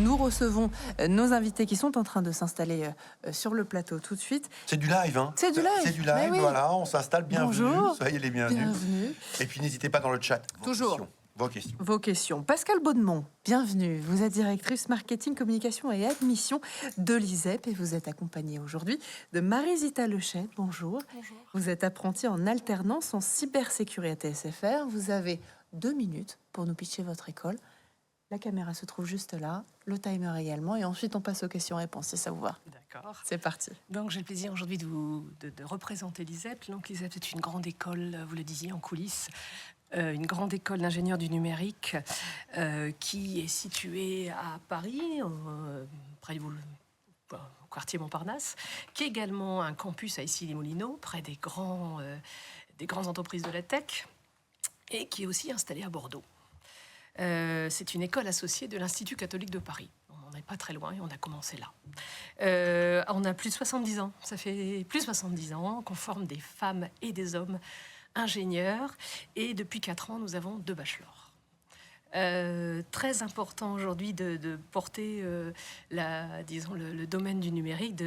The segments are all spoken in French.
Nous recevons nos invités qui sont en train de s'installer sur le plateau tout de suite. C'est du live, hein. C'est du live. C'est du live, oui. Voilà, on s'installe, bienvenue. Bonjour. Soyez les bienvenus. Bienvenue. Et puis n'hésitez pas dans le chat. Toujours. Vos questions. Vos questions. Pascal Baudemont, bienvenue. Vous êtes directrice marketing, communication et admission de l'ISEP et vous êtes accompagnée aujourd'hui de Marie-Zita Lechette. Bonjour. Bonjour. Vous êtes apprentie en alternance en cybersécurité SFR. Vous avez 2 minutes pour nous pitcher votre école. La caméra se trouve juste là, le timer également, et ensuite on passe aux questions-réponses, si ça vous va. D'accord. C'est parti. Donc j'ai le plaisir aujourd'hui de représenter l'ISEP. Donc l'ISEP c'est une grande école, vous le disiez en coulisses, une grande école d'ingénieurs du numérique qui est située à Paris, près du au quartier Montparnasse, qui est également un campus à Issy-les-Moulineaux, près des grandes entreprises de la tech, et qui est aussi installée à Bordeaux. C'est une école associée de l'Institut catholique de Paris. On n'est pas très loin et on a commencé là. On a plus de 70 ans. Ça fait plus de 70 ans qu'on forme des femmes et des hommes ingénieurs. Et depuis 4 ans, nous avons 2 bachelors. Très important aujourd'hui de porter le domaine du numérique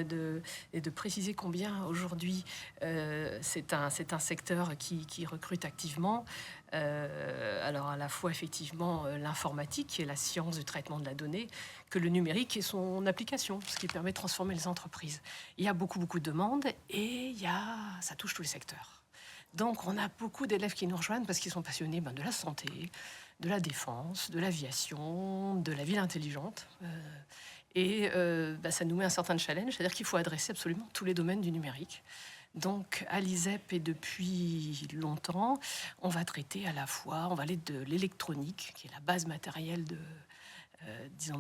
et de préciser combien aujourd'hui c'est un secteur qui recrute activement. Alors à la fois effectivement l'informatique qui est la science du traitement de la donnée, que le numérique et son application, ce qui permet de transformer les entreprises. Il y a beaucoup de demandes et ça touche tous les secteurs. Donc on a beaucoup d'élèves qui nous rejoignent parce qu'ils sont passionnés de la santé, de la défense, de l'aviation, de la ville intelligente. Ça nous met un certain challenge, c'est-à-dire qu'il faut adresser absolument tous les domaines du numérique. Donc, à l'ISEP et depuis longtemps, on va traiter à la fois, on va aller de l'électronique, qui est la base matérielle de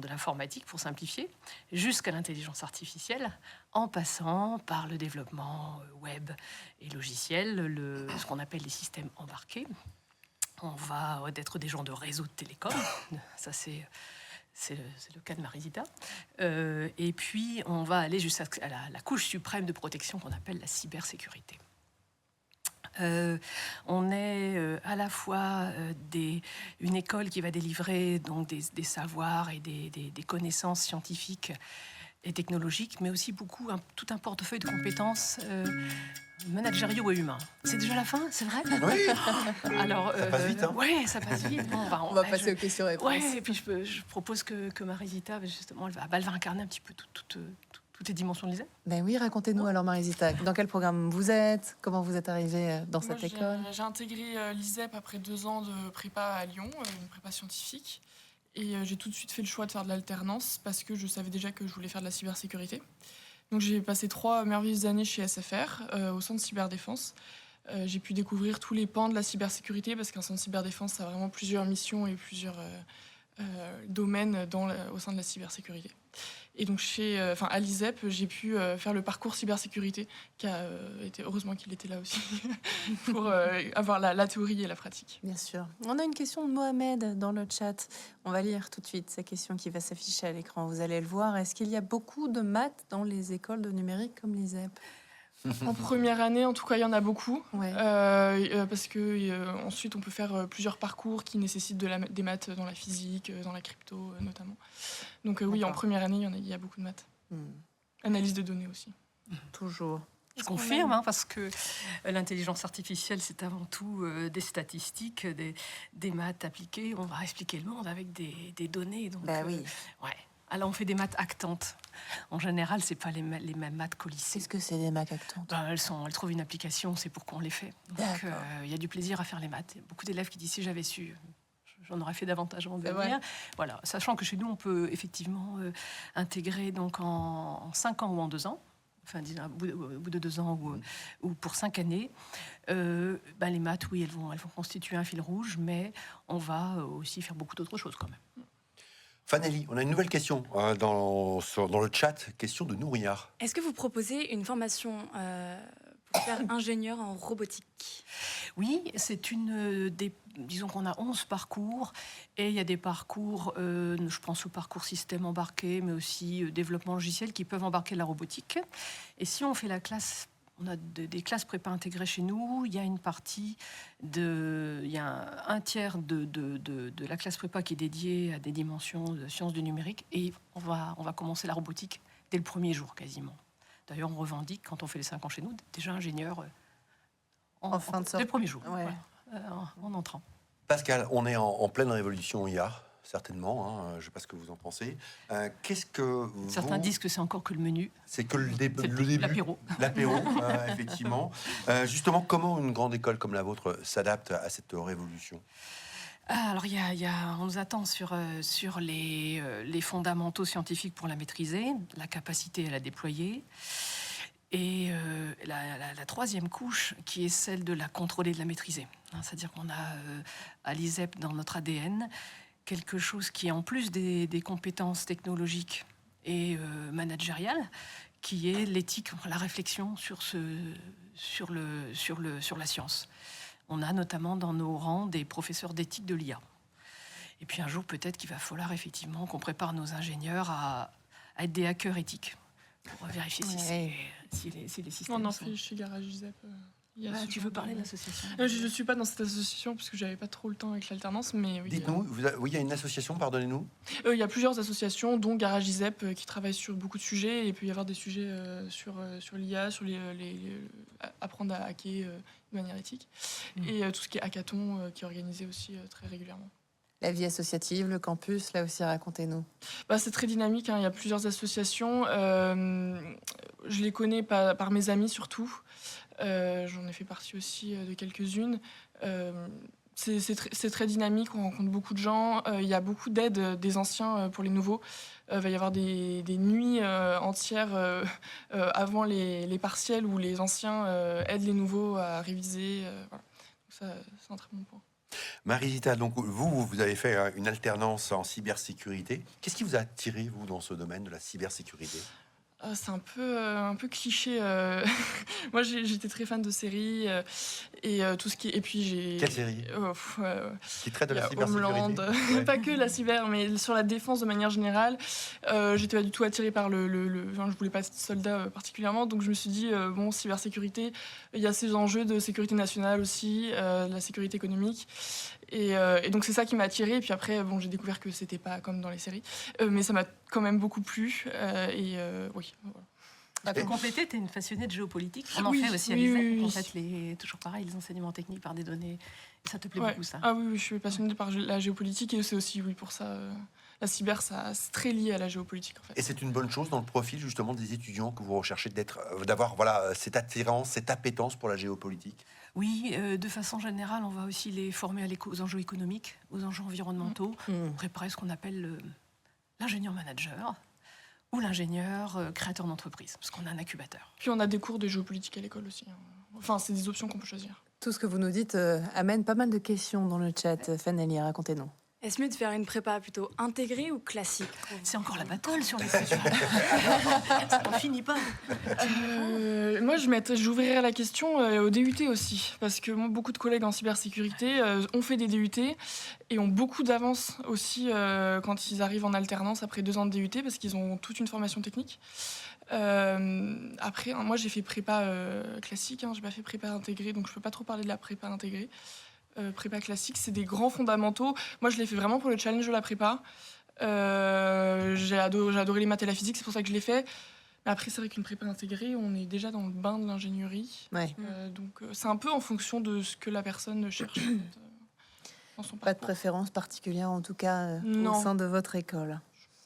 l'informatique, pour simplifier, jusqu'à l'intelligence artificielle, en passant par le développement web et logiciel, ce qu'on appelle les systèmes embarqués. On va être des gens de réseau de télécom, ça c'est le cas de Marie-Zita. Et puis, on va aller jusqu'à la couche suprême de protection qu'on appelle la cybersécurité. On est à la fois une école qui va délivrer donc, des savoirs et des connaissances scientifiques et technologiques, mais aussi tout un portefeuille de compétences managériaux et humains. C'est déjà la fin, c'est vrai? Oui. Alors, ça passe vite, hein? Oui, ça passe vite. Bon, on va passer aux questions-réponses. Oui, et puis je propose que Marie-Zita, justement, elle va incarner un petit peu toutes les dimensions de l'ISEP. Ben oui, racontez-nous alors Marie-Zita, dans quel programme vous êtes? Comment vous êtes arrivée dans cette école? J'ai intégré l'ISEP après 2 ans de prépa à Lyon, une prépa scientifique. Et j'ai tout de suite fait le choix de faire de l'alternance parce que je savais déjà que je voulais faire de la cybersécurité. Donc j'ai passé 3 merveilleuses années chez SFR, au centre cyberdéfense. J'ai pu découvrir tous les pans de la cybersécurité parce qu'un centre cyberdéfense, ça a vraiment plusieurs missions et plusieurs domaines au sein de la cybersécurité. Et donc à l'ISEP, j'ai pu faire le parcours cybersécurité, qui a été, heureusement qu'il était là aussi, pour avoir la théorie et la pratique. Bien sûr. On a une question de Mohamed dans le chat. On va lire tout de suite sa question qui va s'afficher à l'écran. Vous allez le voir. Est-ce qu'il y a beaucoup de maths dans les écoles de numérique comme l'ISEP? En première année, en tout cas, il y en a beaucoup. Ouais. Parce que ensuite, on peut faire plusieurs parcours qui nécessitent des maths dans la physique, dans la crypto notamment. Donc oui, en première année, il y a beaucoup de maths. Analyse de données aussi. Toujours. Je confirme, parce que l'intelligence artificielle, c'est avant tout des statistiques, des maths appliquées. On va expliquer le monde avec des données. Donc, oui. Ouais. Alors, on fait des maths actantes. En général, c'est pas les mêmes maths qu'au lycée. Qu'est-ce que c'est des maths actantes? Elles trouvent une application, c'est pourquoi on les fait. Donc, il y a du plaisir à faire les maths. Il y a beaucoup d'élèves qui disent, si j'avais su, j'en aurais fait davantage avant de venir. Voilà. Sachant que chez nous, on peut effectivement intégrer donc en 5 ans ou en 2 ans, enfin, au bout de 2 ans ou pour 5 années, les maths, oui, elles vont constituer un fil rouge, mais on va aussi faire beaucoup d'autres choses quand même. Fanelli, on a une nouvelle question dans le chat, question de Nouriard. Est-ce que vous proposez une formation pour faire ingénieur en robotique? Oui, c'est disons qu'on a 11 parcours, et il y a des parcours, je pense au parcours système embarqué, mais aussi développement logiciel qui peuvent embarquer la robotique. Et si on fait la classe On a des classes prépa intégrées chez nous. Il y a une partie il y a un tiers de la classe prépa qui est dédiée à des dimensions de sciences du numérique. Et on va commencer la robotique dès le premier jour, quasiment. D'ailleurs, on revendique, quand on fait les 5 ans chez nous, déjà ingénieur dès le premier jour, Ouais. en entrant. Pascal, on est en pleine révolution IA, certainement. Hein, je ne sais pas ce que vous en pensez. Qu'est-ce que Certains disent que c'est encore que le menu. C'est que le C'est début. l'apéro. L'apéro, effectivement. Justement, comment une grande école comme la vôtre s'adapte à cette révolution? Alors, on nous attend sur les fondamentaux scientifiques pour la maîtriser, la capacité à la déployer, et la troisième couche qui est celle de la contrôler, de la maîtriser. C'est-à-dire qu'on a à l'ISEP dans notre ADN quelque chose qui est en plus des compétences technologiques et managériales, qui est l'éthique, la réflexion sur la science. On a notamment dans nos rangs des professeurs d'éthique de l'IA. Et puis un jour, peut-être qu'il va falloir effectivement qu'on prépare nos ingénieurs à être des hackers éthiques pour vérifier si les systèmes On en sont... fait chez Garage ISEP. Il y a ce tu genre veux parler de- de l'association? Je ne suis pas dans cette association parce que j'avais pas trop le temps avec l'alternance, mais oui. Dites-nous, oui, il y a une association, pardonnez-nous. Il y a plusieurs associations, dont Garage ISEP, qui travaillent sur beaucoup de sujets. Et il peut y avoir des sujets sur l'IA, sur apprendre à hacker de manière éthique. Et tout ce qui est hackathon, qui est organisé aussi très régulièrement. La vie associative, le campus, là aussi, racontez-nous. C'est très dynamique, hein. Il y a plusieurs associations. Je les connais par mes amis surtout. J'en ai fait partie aussi de quelques-unes. C'est très dynamique, on rencontre beaucoup de gens. Il y a beaucoup d'aide des anciens pour les nouveaux. Il va y avoir des nuits entières avant les partiels où les anciens aident les nouveaux à réviser. Voilà. Donc ça, c'est un très bon point. Marie-Zita, donc vous avez fait une alternance en cybersécurité. Qu'est-ce qui vous a attiré, vous, dans ce domaine de la cybersécurité? C'est un peu cliché. Moi, j'étais très fan de séries et tout ce qui. Et puis j'ai. Quelle série qui traite de Il y la a cybersécurité? Homeland, Ouais. pas que la cyber, mais sur la défense de manière générale. J'étais pas du tout attirée par enfin, je voulais pas être soldat particulièrement, donc je me suis dit bon, cybersécurité, il y a ces enjeux de sécurité nationale aussi, de la sécurité économique. Et donc c'est ça qui m'a attirée. Et puis après, bon, j'ai découvert que c'était pas comme dans les séries, mais ça m'a quand même beaucoup plu. Oui. Voilà. Pour compléter, tu es une passionnée de géopolitique. On en Oui, fait aussi à oui, l'ISEP. oui, oui. En fait, toujours pareil, les enseignements techniques par des données. Et ça te plaît Ouais. beaucoup, ça? Ah oui, je suis passionnée par la géopolitique et c'est aussi, oui, pour ça, la cyber, c'est très lié à la géopolitique, en fait. Et c'est une bonne chose dans le profil, justement, des étudiants que vous recherchez d'avoir cette attirance, cette appétence pour la géopolitique? Oui, de façon générale, on va aussi les former aux enjeux économiques, aux enjeux environnementaux, préparer ce qu'on appelle l'ingénieur manager ou l'ingénieur créateur d'entreprise, parce qu'on a un incubateur. Puis on a des cours de géopolitique à l'école aussi, hein. Enfin, c'est des options qu'on peut choisir. Tout ce que vous nous dites amène pas mal de questions dans le chat. Fanelli, racontez-nous. Est-ce mieux de faire une prépa plutôt intégrée ou classique pour vous? C'est encore la battle sur les sujets. Ça n'en finit pas. Moi, j'ouvrirais la question au DUT aussi, parce que moi, beaucoup de collègues en cybersécurité ont fait des DUT et ont beaucoup d'avance aussi quand ils arrivent en alternance après 2 ans de DUT, parce qu'ils ont toute une formation technique. Après, moi, j'ai fait prépa classique, hein, j'ai pas fait prépa intégrée, donc je peux pas trop parler de la prépa intégrée. Prépa classique, c'est des grands fondamentaux. Moi, je l'ai fait vraiment pour le challenge de la prépa. J'ai adoré les maths et la physique, c'est pour ça que je l'ai fait. Mais après, c'est vrai qu'une prépa intégrée, on est déjà dans le bain de l'ingénierie. Ouais. Donc, c'est un peu en fonction de ce que la personne cherche en fait, dans son Pas de parcours. préférence particulière, en tout cas, au Non. sein de votre école.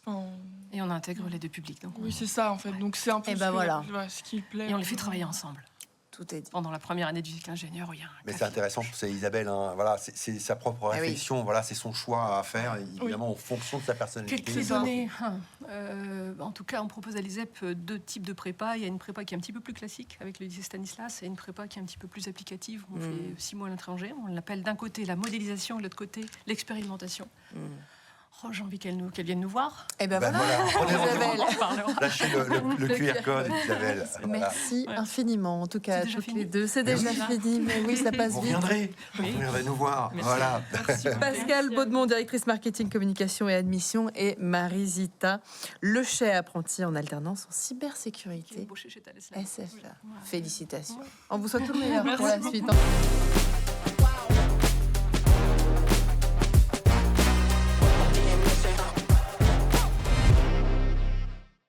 Enfin, Et on intègre les deux publics. Donc oui, c'est ça, en fait. Donc, c'est un peu Et ben voilà. ce qui plaît. Et on les fait travailler ensemble. Tout est dit. Pendant la première année du cycle ingénieur, il y a un Mais c'est café. intéressant, c'est Isabelle, hein, voilà, c'est sa propre Ah oui. réflexion, voilà, c'est son choix à faire, évidemment, en fonction de sa personnalité. Quelques ça. données. En tout cas, on propose à l'ISEP 2 types de prépa. Il y a une prépa qui est un petit peu plus classique avec le lycée Stanislas et une prépa qui est un petit peu plus applicative. On fait 6 mois à l'étranger. On l'appelle d'un côté la modélisation et de l'autre côté l'expérimentation. Oh, j'ai envie qu'elle vienne nous voir. Et ben Ben voilà, voilà, on est Isabelle. On en parlera. Lâchez le QR code, Isabelle. Voilà. Merci Ouais. infiniment, en tout cas, C'est déjà toutes fini les deux. C'est Mais déjà oui. fini, mais oui, ça passe Vous vite. reviendrez, Oui. vous viendrez nous voir. Merci. Voilà. Pascal Baudemont, directrice marketing, communication et admission, et Marie-Zita Lechet, apprentie en alternance en Qui est cybersécurité embauchée chez Thales. SFR. Ouais. Félicitations. Ouais. On vous souhaite tout le meilleur pour la Merci suite.